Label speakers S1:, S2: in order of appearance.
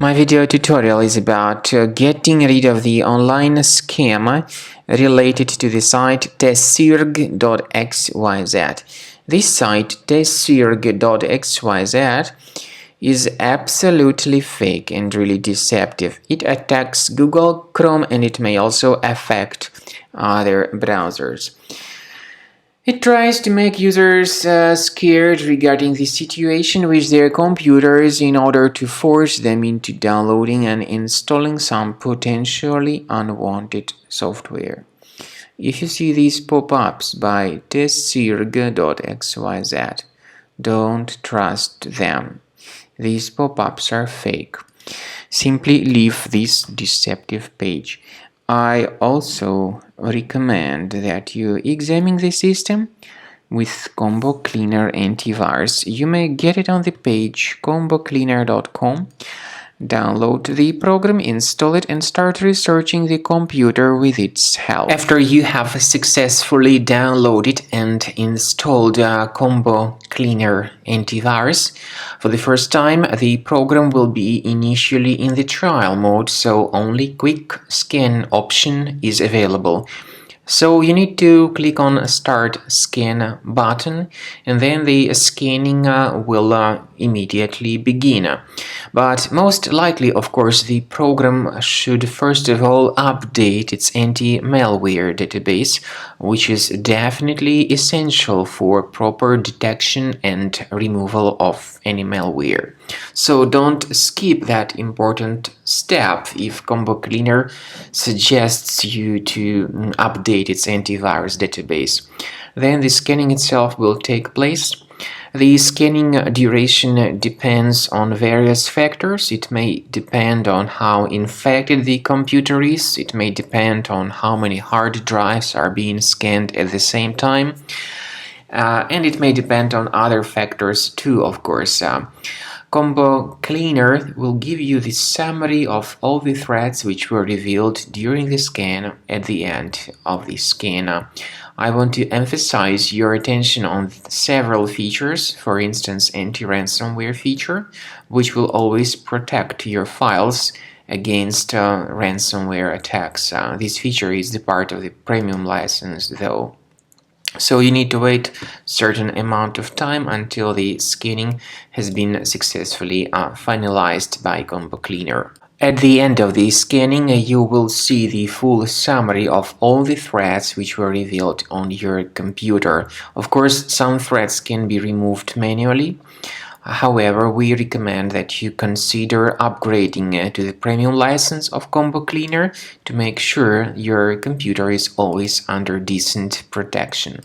S1: My video tutorial is about getting rid of the online scam related to the site Tesirg.xyz. This site, Tesirg.xyz, is absolutely fake and really deceptive. It attacks Google Chrome and it may also affect other browsers. It tries to make users scared regarding the situation with their computers in order to force them into downloading and installing some potentially unwanted software. If you see these pop-ups by Tesirg.xyz, don't trust them. These pop-ups are fake. Simply leave this deceptive page. I also recommend that you examine the system with Combo Cleaner Antivirus. You may get it on the page combocleaner.com. Download the program, install it, and start researching the computer with its help. After you have successfully downloaded and installed Combo Cleaner Antivirus, for the first time, the program will be initially in the trial mode, so only Quick Scan option is available. So you need to click on Start Scan button, and then the scanning will immediately begin. But most likely, of course, the program should first of all update its anti-malware database, which is definitely essential for proper detection and removal of any malware. So don't skip that important step if Combo Cleaner suggests you to update its antivirus database. Then the scanning itself will take place. The scanning duration depends on various factors. It may depend on how infected the computer is. It may depend on how many hard drives are being scanned at the same time. And it may depend on other factors too, of course. Combo Cleaner will give you the summary of all the threats which were revealed during the scan at the end of the scan. I want to emphasize your attention on several features, for instance, anti-ransomware feature, which will always protect your files against ransomware attacks. This feature is the part of the premium license, though. So you need to wait a certain amount of time until the scanning has been successfully finalized by Combo Cleaner. At the end of the scanning, you will see the full summary of all the threats which were revealed on your computer. Of course, some threats can be removed manually. However, we recommend that you consider upgrading to the premium license of Combo Cleaner to make sure your computer is always under decent protection.